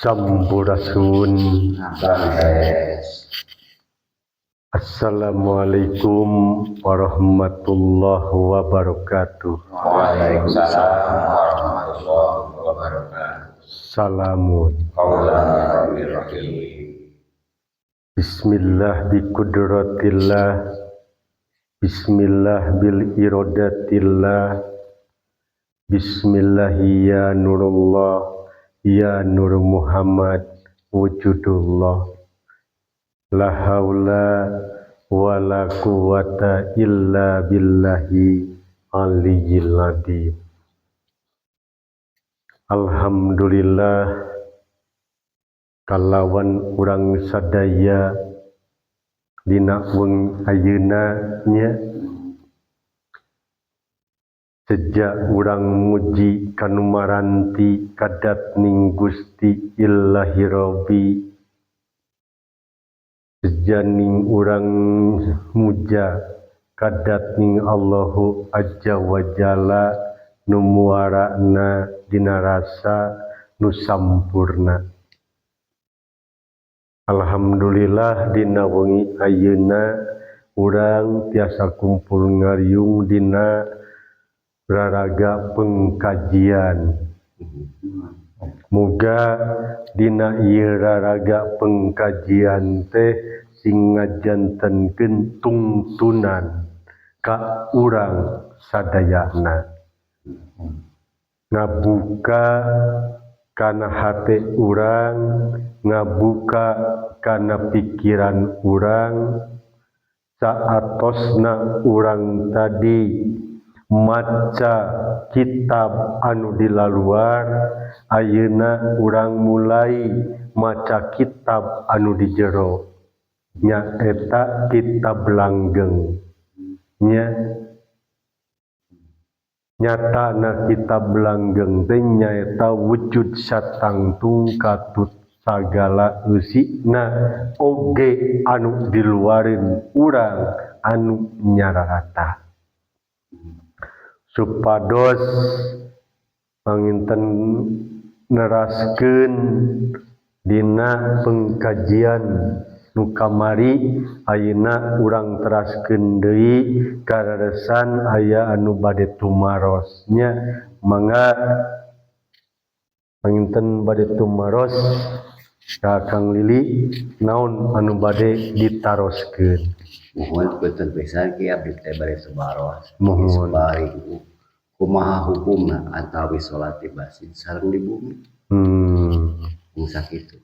Sampurasun. Assalamualaikum warahmatullahi wabarakatuh. Waalaikumsalam warahmatullahi wabarakatuh. Salamun. Bismillah bi kudratillah. Bismillah bil iradatillah. Bismillah ya nurullah. Ya Nur Muhammad wujudullah. La haula wa la quwata illa billahi aliyyil azim. Alhamdulillah kalawan urang sadaya dina weng ayeuna nya sejak urang muji kanu maranti kadat ning Gusti Ilahi Robbi. Sejak ning urang muja kadat ning Allahu Azza wa Jalla nu muarana dina rasa nu sampurna. Alhamdulillah dina wengi ayeuna urang tiasa kumpul ngariung dina raraga pengkajian. Muga dina ieu raraga pengkajian teh sing ngajantenkeun tungtunan ka urang sadayana. Ngabuka kana hate urang, ngabuka kana pikiran urang, saatosna urang tadi maca kitab anu di laluar, ayeuna urang mulai maca kitab anu di jero, nyaeta kitab langgeng. Nyatana kitab langgeng teh nyaeta wujud satangtung katut sagala eusina oge anu di luareun urang anu nyararata. Supados panginten neraskeun dina pengkajian nu kamari ayeuna urang teraskeun deui kararesan aya anu bade tumaros nya mangga panginten bade tumaros ka Kang Lili naon anu bade ditaroskeun. Mohon betul pisan ki abdi teh bari sabaros. Mohon kumaha hukumna atawi salat di masjid sareng di bumi. Sakitu.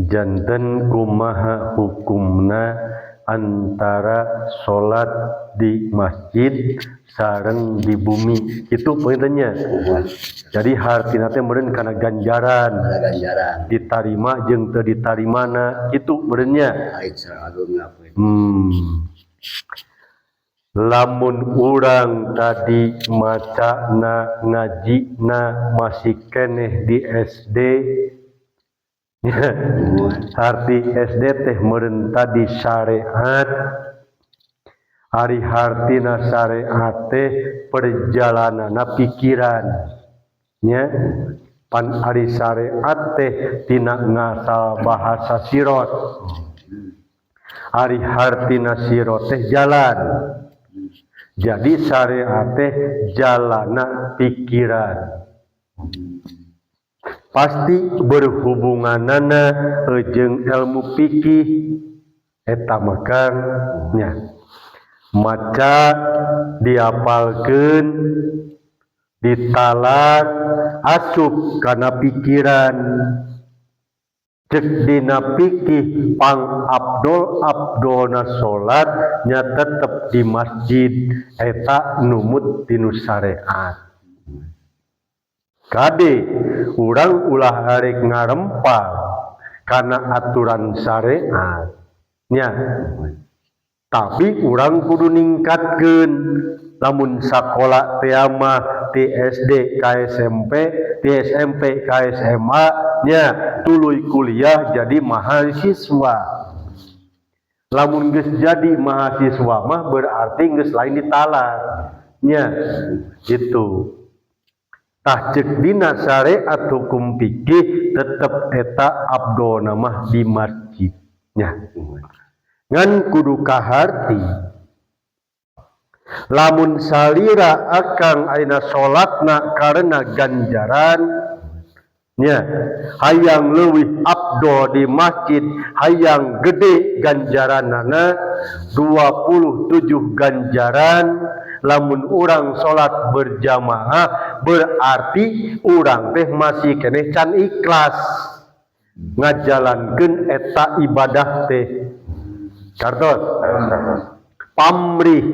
Janten kumaha hukumna antara salat di masjid sareng di bumi. Itu poinnya. Jadi hartina teh meureun kana ganjaran. Ditarima jeung teu ditarimana kitu meureunnya. Lamun urang tadi macana ngajina masih keneh di SD, arti SD teh meureun tadi syariat, ari hartina syariat teh perjalanana pikiran, nya pan ari syariat teh tina ngasal bahasa sirot. Ari hartina sirot teh jalan. Jadi syariat teh jalana pikiran. Pasti berhubunganana jeung ilmu fikih eta makan nya. Maca diapalkeun, ditalat, asup kana pikiran. Cek dina fikih pang abdolna salat nya tetep di masjid eta numut tinu syariat. Kade urang ulah arek ngarempal kana aturan syariat nya. Tapi urang kudu ningkatkeun lamun sakola teh mah ti SD ka SMP, ti SMP ka SMA nya tuluy kuliah jadi mahasiswa. Lamun geus jadi mahasiswa mah berarti geus lain ditalar nya gitu. tah ceuk dina syariat hukum fikih tetep eta afdolna mah di masjidnya. Ngan kudu kaharti lamun salira akang ayeuna salatna karena ganjaran nya hayang leuwih afdol di masjid, hayang gede ganjaranana 27 ganjaran. Lamun urang salat berjamaah berarti urang teh masih keneh can ikhlas ngajalankeun eta ibadah teh. Kartos pamrih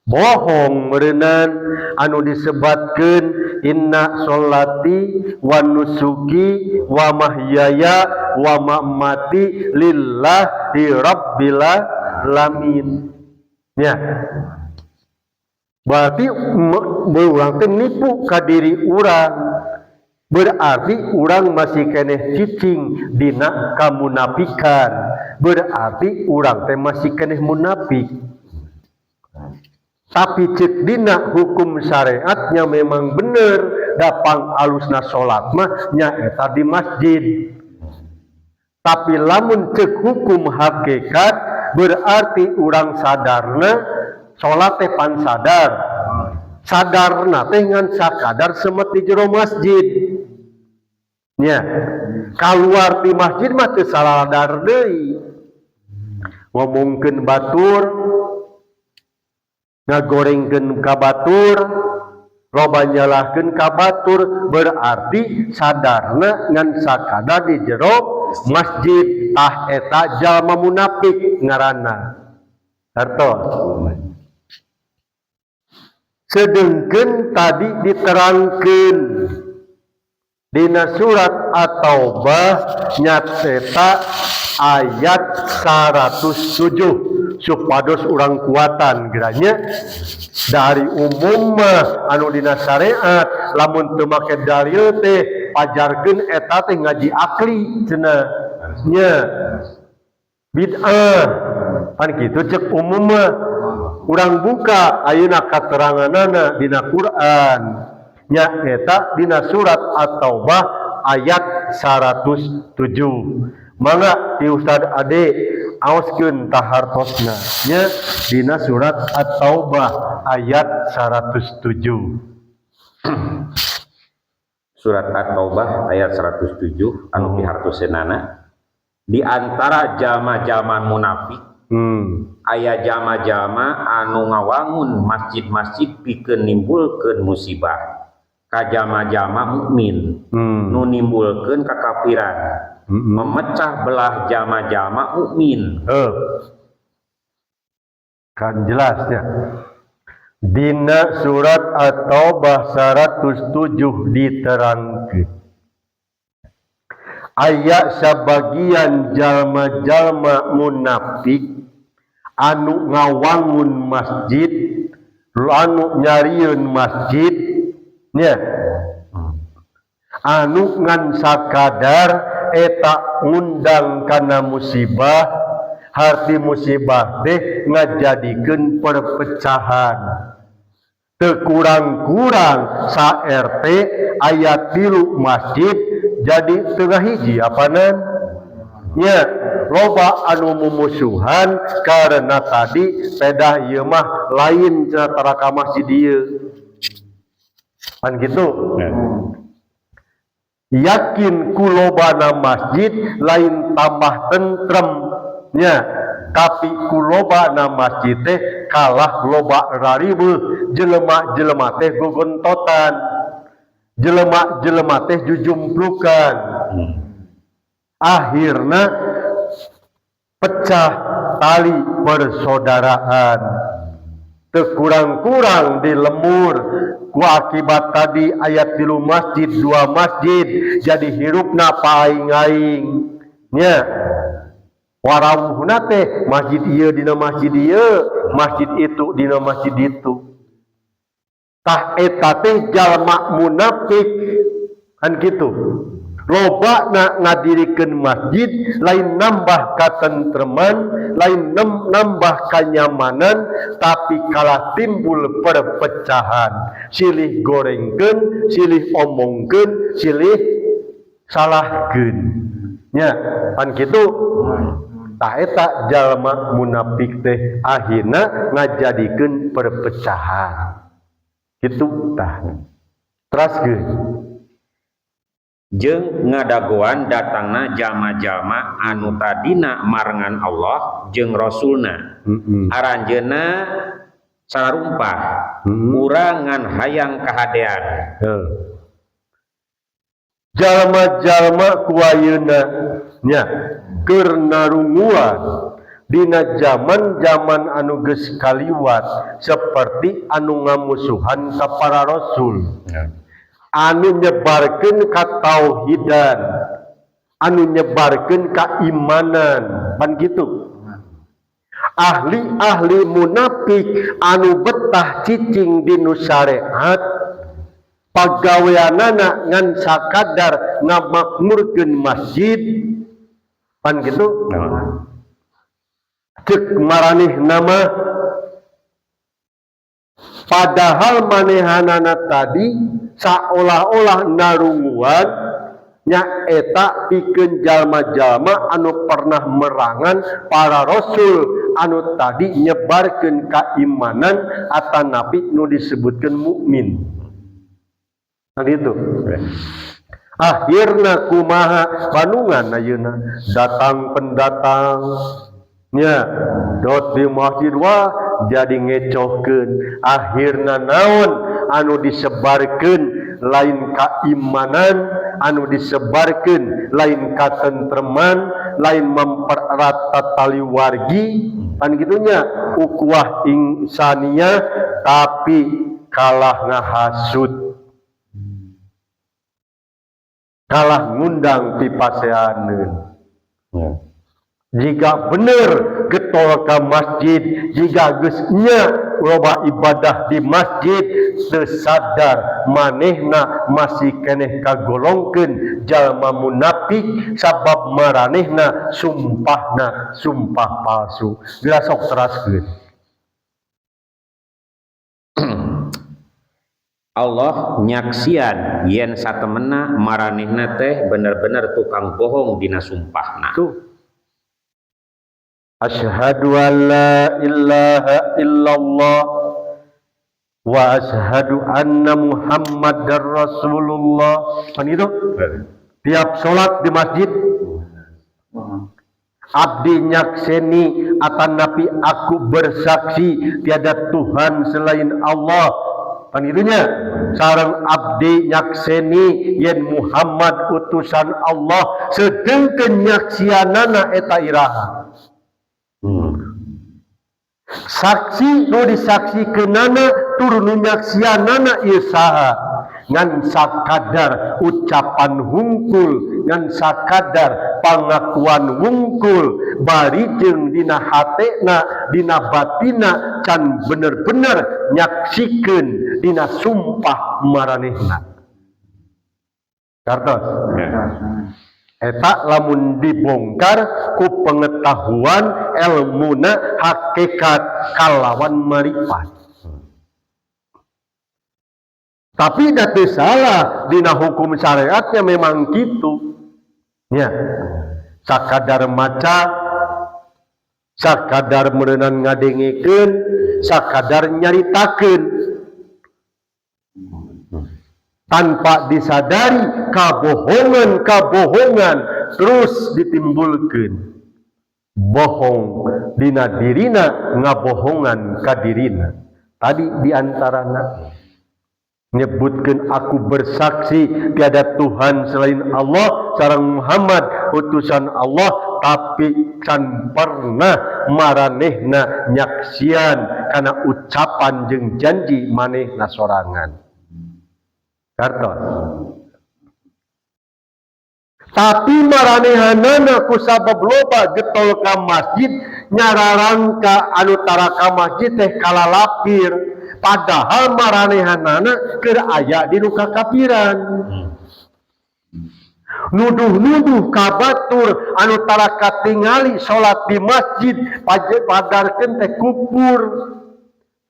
bohong meureunnan anu disebatkeun inna sholati wa nusuki wa mahyaya wa mamati lillahi rabbil alamin. Ya. Berarti urang teh nipu ka diri urang. Berarti urang masih keneh cicing dina kamunafikan. Berarti urang teh masih keneh munafik. Tapi cek dina hukum syariatnya memang bener dapang alusna salat mah nya eta di masjid. Tapi lamun cek hukum hakikat berarti urang sadarna salat teh pan sadar. Sadarna teh ngan sakadar semet di jero masjid. Nya, kaluar di masjid mah teu saladar deui. Ngomongkeun batur, ngagorengkeun ka batur, loba nyalahkeun ka batur, berarti sadarna ngan sakadar di jero masjid. Tah eta jalma munafik ngaranna. Hartos. Sedengkeun tadi diterangkeun dina surat At-Taubah nyata ayat 107 supados urang kuatan geranya dari umum anu dina syariat lamun teu make dalil teh pajarkeun eta teh ngaji akli cenah nya bid'ah pan kitu cek umum urang buka ayeuna kateranganana dina Quran nya eta dina surat At-Taubah ayat 107. Mangga ti Ustad Ade aoskeun tahartosna nya dina surat At-Taubah ayat 107. Surat At-Taubah ayat 107 anu pihartoseunana di antara jalma-jalma munafik aya jalma-jalma anu ngawangun masjid-masjid pikeun nimbulkeun musibah ka jalma-jalma mukmin nu nimbulkeun kakafiran memecah belah jalma-jalma mukmin. Kan jelas ya. Dina surat At-Taubah 107 diterangkeun aya sabagian jalma-jalma munafik anu ngawangun masjid, anu nyarieun masjid nya anu ngan sakadar eta ngundang kana musibah, harti musibah teh ngajadikeun perpecahan. Teu kurang-kurang sa RT aya 3 masjid jadi tengah hiji apanan nya loba anu mumusuhan karena tadi pedah ieu mah lain cenah taraka masjid ieu pan kitu. Yakin kulobana masjid lain tambah tentrem nya tapi kulobana masjid teh kalah loba rariweuh jelema-jelema teh gogontotan, jelema-jelema teh jujumplukan. Akhirna pecah tali persaudaraan. Teu kurang-kurang dilemur ku akibat tadi ayat 3 masjid 2 masjid jadi hirupna paing-aing nya warawuhna teh masjid ieu dina masjid ieu, masjid itu dina masjid itu. Tah eta teh jalma munafik kan kitu. loba ngadirikeun masjid lain nambah katentreman, lain nambah kenyamanan, tapi kalah timbul perpecahan, silih gorengkeun, silih omongkeun, silih salahkeun nya pan kitu. Tah eta jalma munafik teh akhirna ngajadikeun perpecahan kitu tah. Teraskeun jeung ngadagoan datangna jalma-jalma anu tadina marengan Allah jeung Rasulna. Aranjeunna sarumpah urang ngan hayang kahadean. Jalma-jalma kuayeuna nya keur narunguan dina zaman-zaman anu geus kaliwat seperti anu ngamusuhan ka para rasul, anu nyebarkeun ka tauhidan, anu nyebarkeun ka imanan, pan kitu. Ahli-ahli munafik anu betah cicing dinu syariat, pagaweanana ngan sakadar ngamakmurkeun masjid, pan kitu. Cek maraneh nama padahal manehanana tadi seolah-olah narunguan nya eta pikeun jalma-jalma anu pernah merangan para rasul anu tadi nyebarkeun keimanan atanapi nu disebutkeun mukmin. Kan itu. Akhirna kumaha panungan ayeuna datang pendatang nya dot di masjid wah jadi ngecohkeun. Akhirna naon anu disebarkeun lain keimanan, anu disebarkeun lain katentreman, lain mempererat tali wargi, kan gitunya ukhuwah insaniyah, tapi kalah ngahasut, kalah ngundang pipaseaneun. Jika bener getol ka masjid, jika geus nya loba ibadah di masjid, teu sadar manehna masih keneh kagolongkeun jalma munafik sabab maranehna sumpahna sumpah palsu. Bila sok teraskeun. Allah nyaksian yen satemena maranehna teh bener-bener tukang bohong dina sumpahna. Tuh. Asyhadu an la ilaha illallah wa asyhadu anna Muhammadar Rasulullah. Kan itu? Tiap sholat di masjid abdi nyakseni atanapi aku bersaksi tiada Tuhan selain Allah. Kan itunya sareng abdi nyakseni yen Muhammad utusan Allah sedengkeun nyaksianana eta iraha. Saksi nu disaksikeunana turun nyaksianana ieu saha ngan sakadar ucapan hungkul, ngan sakadar pangakuan hungkul, bari jeung dina hatena dina batina can bener-bener nyaksikeun dina sumpah maranehna. Kartos eta lamun dibongkar ku pengetahuan ilmuna hakikat kalawan marifat. Tapi da teu salah dina hukum syariatnya memang kitu. Nya. Sakadar maca, sakadar meureunana ngadengikeun, sakadar nyaritakeun. Tanpa disadari kabohongan terus ditimbulkeun. Bohong dina dirina, ngabohongan ka dirina. Tadi diantarana nyebutkeun aku bersaksi tiada Tuhan selain Allah sareng Muhammad utusan Allah, tapi can pernah maranehna nyaksian kana ucapan jeung janji manehna sorangan. Kartos. Tapi maranehanana ku sabab loba getol ka masjid nyararang ka anu tara ka masjid teh kalalapir, padahal maranehanana keur aya di nu kakapiran. nuduh-nuduh kabatur anu tara katingali salat di masjid padarkeun teh kufur,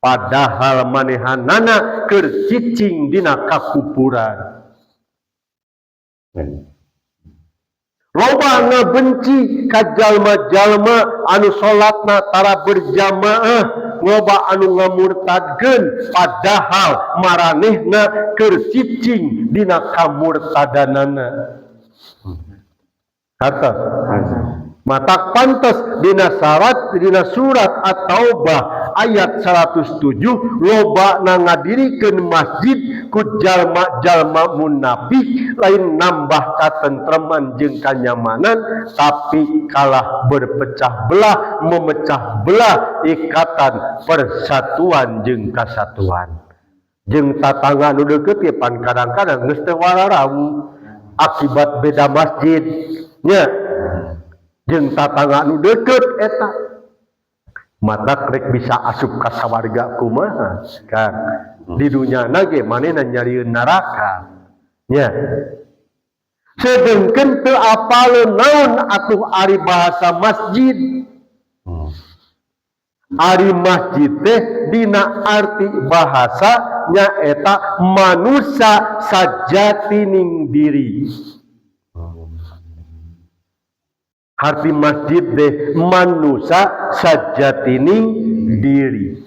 padahal manehanana keur cicing dina kakupuran. Loba ngabenci ka jalma-jalma anu salatna tara berjamaah, loba anu ngamurtadkeun padahal maranehna keur cicing dina kamurtadanana. Kata matak pantes dina surat At-Taubah ayat 107 loba na ngadirikeun masjid ku jalma-jalma munafik lain nambah katentreman jeung kanyamanan tapi kalah berpecah belah, memecah belah ikatan persatuan jeung kasatuan. Jeung tatangga nu deukeut ge pan kadang-kadang geus teu wararawu akibat beda masjid nya. Jeung tatangga nu deukeut eta matak rek bisa asup ka sawarga kumaha kan di dunyana ge manehna nyarieun neraka nya. Sedengkeun teu apaleun naon atuh ari bahasa masjid. Ari masjid teh dina arti bahasa nyaeta manusia sajatining diri. Arti masjid deh manusia sajatining diri.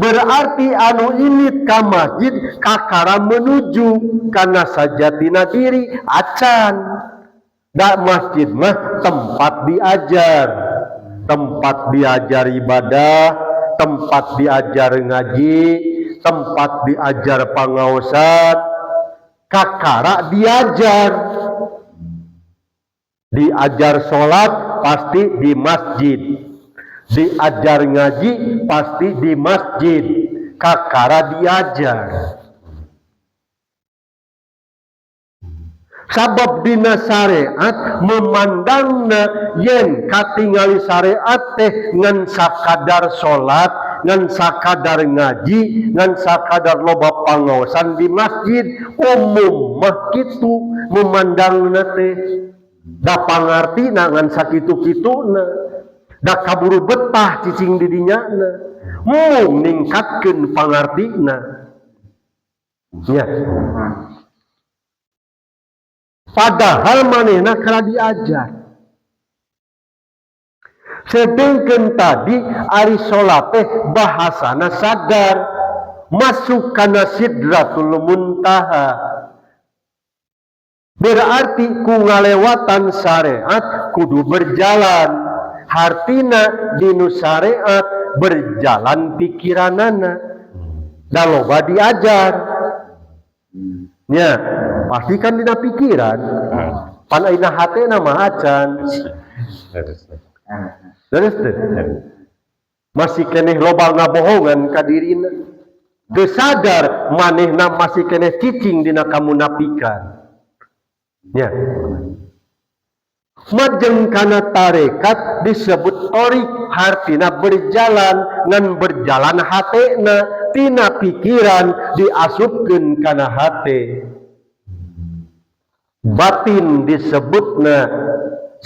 Berarti anu init ka masjid kakara menuju kana sajatina diri acan. Da masjid mah tempat diajar, tempat diajar ibadah, tempat diajar ngaji, tempat diajar pangaosan, kakara diajar. Diajar sholat pasti di masjid, diajar ngaji pasti di masjid, kakara diajar. Sabab dina syariat memandangna yen katingali syariat teh ngan sakadar sholat, ngan sakadar ngaji, ngan sakadar loba pangaosan di masjid, umum mah kitu memandangna teh. Da pangartina ngan sakitu-kituna, da kaburu betah cicing di dinyana, mung ningkatkeun pangartina. Ya. Padahal manehna kala diajar. Sedengkeun tadi ari salat teh bahasana sadar, masuk kana sidratul muntaha. Berarti ku ngalewatan syariat kudu berjalan. Hartina dinu syariat berjalan pikiranana. Da loba diajar. Nya, pasti kan dina pikiran. Pan aina hatena mah acan. Terus masih keneh loba ngabohongan ka dirina. Teu sadar manehna masih keneh cicing dina kamunafikan. Ya. Majeng kana tarekat disebut torik, hartina berjalan ngan berjalan hatena tina pikiran diasupkeun kana hate. Batin disebutna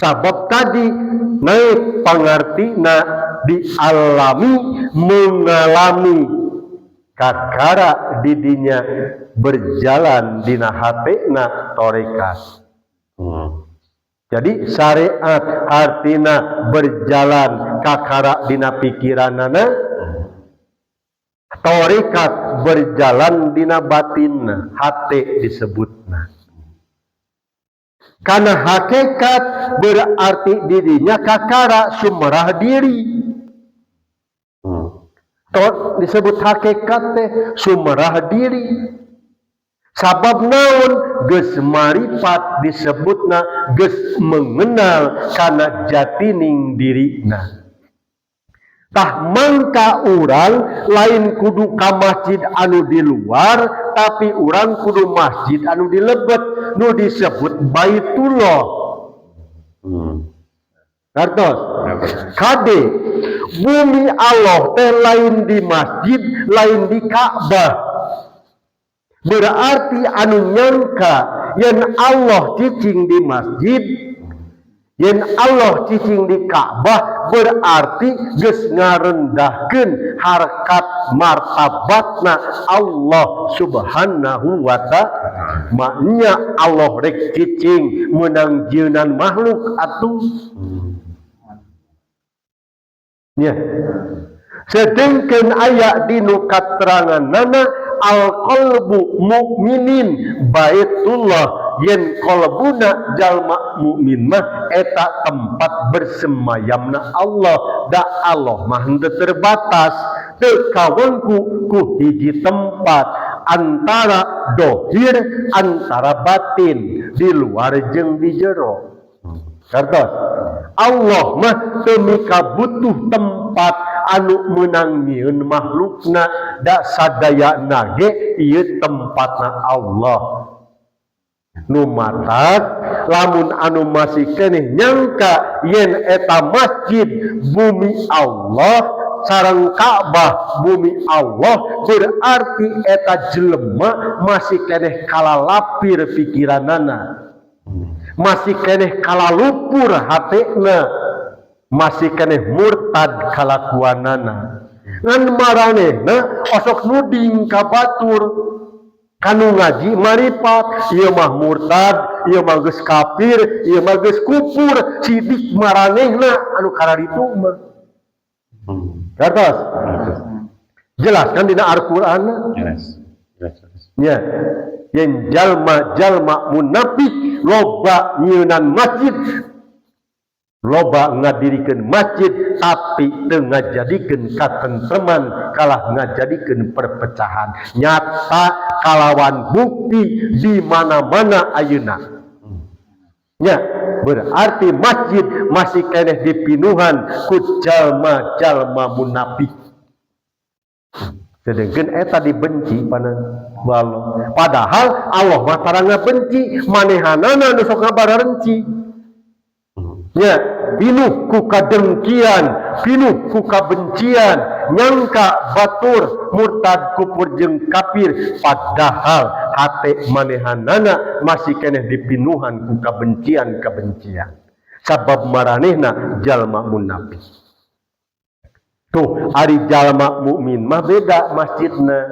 sabab tadi naik pangartina dialami mengalami kakara didinya berjalan dina hatena torekat. Jadi syariat artina berjalan kakara dina pikiranana, torekat berjalan dina batinna, hate disebutna. Karena hakikat berarti dirinya kakara sumerah diri. Disebut hakikat teh sumerah diri. Sabab naon geus marifat disebutna geus mengenal kana jatining dirina. Tah mangka urang lain kudu ka masjid anu di luar, tapi urang kudu masjid anu di lebet nu disebut Baitullah. Kartos kade bumi Allah teh lain di masjid, lain di Ka'bah. berarti anu nyangka yen Allah cicing di masjid, yen Allah cicing di Ka'bah, berarti geus ngarendahkeun harkat martabatna Allah Subhanahu wa ta'ala. Maknya Allah rek cicing meunang jeunan makhluk atuh. Nya. Sedengkeun aya dinu kateranganna al-qalbu mukminin baitullah, yen qalbuna jalma mukmin mah eta tempat bersemayamna Allah. Da Allah mah henteu terbatas, teu kawenku ku hiji tempat antara dohir antara batin, di luar jeung di jero. Kartos Allah mah teu mika butuh tempat anu meunang nyieun makhlukna, da sadayana ge ieu tempatna Allah. Nu matak lamun anu masih keneh nyangka yen eta masjid bumi Allah sareng Ka'bah bumi Allah, berarti eta jelema masih keneh kalalapir pikiranana, masih keneh kalalupur hatena, masih keneh murtad kalakuanana. Ngan maranehna osok nuding ka batur kanu ngaji maripat, ieu mah murtad, ieu mah geus kafir, ieu mah geus kufur, sidik maranehna anu kana ditu mah. Kartos jelaskan dina Al-Qur'an. Jelas. Ya, yen jalma munafik loba nyieunnan masjid, loba ngadirikeun masjid, tapi teu ngajadikeun katentreman, kalah ngajadikeun perpecahan. Nyata kalawan bukti di mana-mana ayeuna. Ya, berarti masjid masih keneh dipinuhan ku jalma-jalma munafik. Sedengkeun eta dibenci panan wallah. Padahal Allah mah tarang ngabenci, manehanana nu sok ngabarenci. Ya, pinuh ku kadengkian, pinuh ku kabencian, nyangka batur murtad kufur jeung kafir, padahal hate manehanana masih keneh dipinuhan ku kabencian-kabencian. Sabab maranehna jalma munafik. Tuh, ari jalma mukmin mah beda masjidna,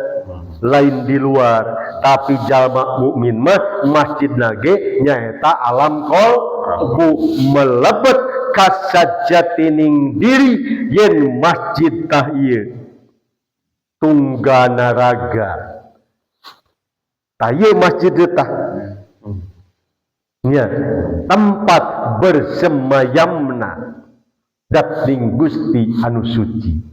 lain di luar. Tapi jalma mukmin mah masjidna ge nyaeta alam qalbu, melebet kasajatining diri yen masjid tah ieu tunggana raga. Tah ieu masjid tah nya tempat bersemayamna datning Gusti anu suci.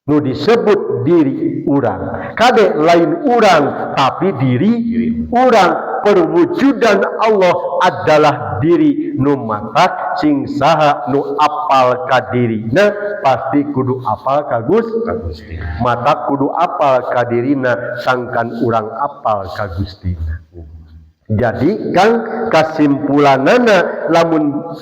Nu disebut diri urang kade lain urang, tapi diri urang. Perwujudan Allah adalah diri nu matak, sing saha nu apal ka dirina pasti kudu apal ka Gusti. Matak kudu apal ka dirina sangkan urang apal ka Gustina. Jadi kang kasimpulanana lamun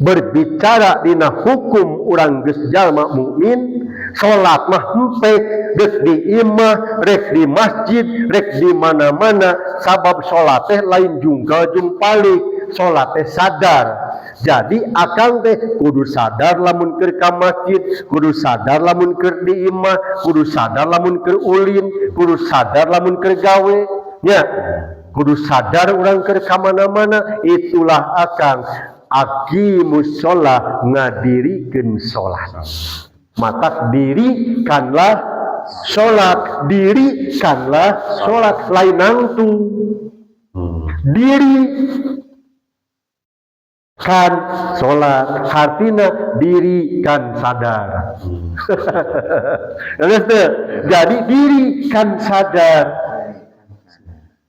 berbicara dina hukum urang geus jalma mukmin, salat mah hempek, rek di imah, rek di masjid, rek di mana-mana. Sabab salat teh lain junggal jumpalik, salat teh sadar. Jadi akang teh kudu sadar lamun keur ka masjid, kudu sadar lamun keur di imah, kudu sadar lamun keur ulin, kudu sadar lamun keur gawe. Nya, kudu sadar urang keur ka mana-mana. Itulah akang aqimus sholah, ngadirikeun sholat. Matak diri kanlah sholat, diri kanlah sholat, lain nangtung. Diri kan sholat, artina diri kan sadar. Jadi diri kan sadar.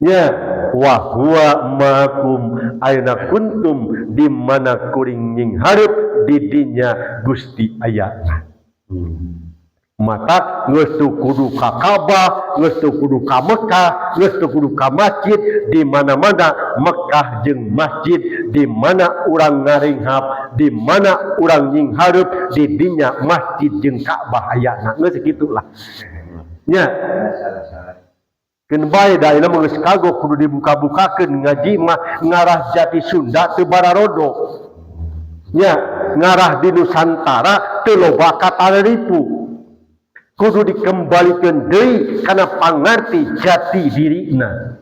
Ya, wa huwa ma'akum aina kuntum, di mana kuring nying hareup di dinya Gusti aya. Mata geus teu kudu ka Ka'bah, geus teu kudu ka Mekah, geus teu kudu ka masjid, di mana-mana Mekah jeung masjid, di mana urang ngaringhap, di mana urang nying hareup di dinya masjid jeung Ka'bah ayana. Geus kitulah. Nya. Keun bae da ayeuna mah geus kagok kudu dibuka-bukakeun ngaji mah ngarah Jati Sunda teu Bararodo. Nya ngarah di Nusantara teu loba katareripu. Kudu dikembalikeun deui kana pangarti jati dirina.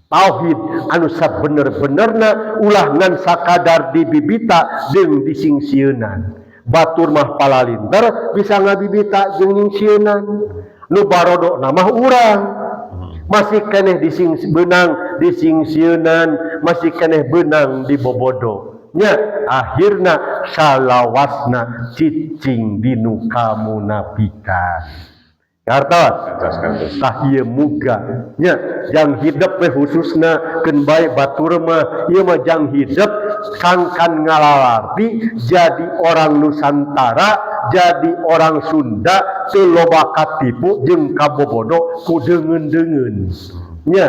Tauhid anu sabener-benerna ulah ngan sakadar dibibita jeung disingsieunnan. Batur mah palalinter bisa ngabibita jeung nyingsieunan. Nu barodo mah urang. Masih keneh benang disingsieunnan, masih keneh benang dibobodo. Nya akhirna salawasna cicing dinu kamunafikan. Kartos tah ieu muga nya jang hidup we khususna keun bae batur mah ieu mah jang hidup sangkan ngalalarti jadi orang Nusantara, jadi orang Sunda teu loba katipu jeung kabobodo ku deungeun-deungeun. Nya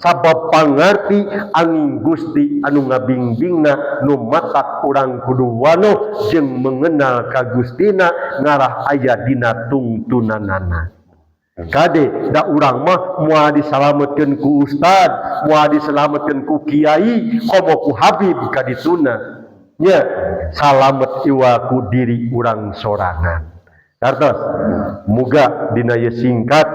sabab pangarti angin Gusti anu ngabingbingna nu matak urang kudu wanoh jeung mengenal ka Gustina ngarah aya dina tungtunanana. Kade da urang mah moal disalametkeun ku ustad, moal disalametkeun ku kiai, komo ku habib ka dituna. Nya salamet iwa ku diri urang sorangan. Kartos muga dina ieu singkat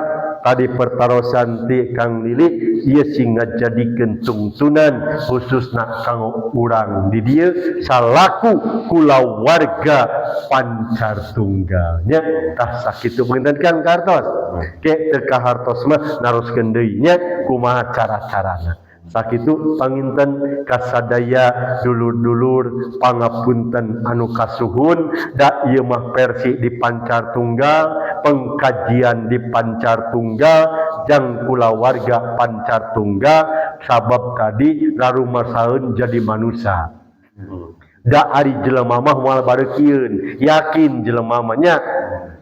tadi pertarosan ti Kang Lili ieu sing ngajadikeun tungtunan khususna kanggo urang di dieu salaku kulawarga pancar tunggal nya tah sakitu penginten Kang Kartos ke teu kahartos mah naroskeun deui nya kumaha cara-carana. Sakitu panginten kasadaya dulur-dulur pangapunten anu kasuhun da ieu mah versi di Pancar Tunggal, pengkajian di Pancar Tunggal, jang kulawarga Pancar Tunggal sabab tadi rarumasaeun jadi manusia. Da ari jelema mah moal bareukieun, yakin jelema mah nya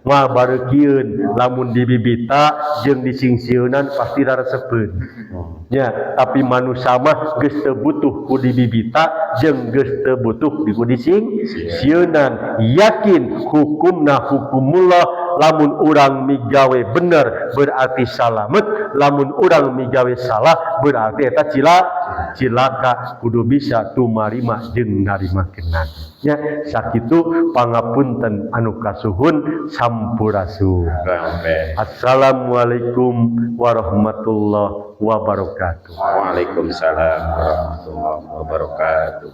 moal bareukieun lamun dibibita jeung disingsieunnan pasti raresepeun. Ya, tapi manusia mah geus teu butuh ku dibibita jeung geus teu butuh ku disingsieunnan. Yakin hukumna hukumullah, lamun urang migawe bener berarti salamet, lamun urang migawe salah berarti eta cilaka kudu bisa tumarima jeung narimakeunna. Ya, sakitu pangapunten anu kasuhun sampurasun. Assalamualaikum warahmatullahi wabarakatuh. Waalaikumsalam warahmatullahi wabarakatuh.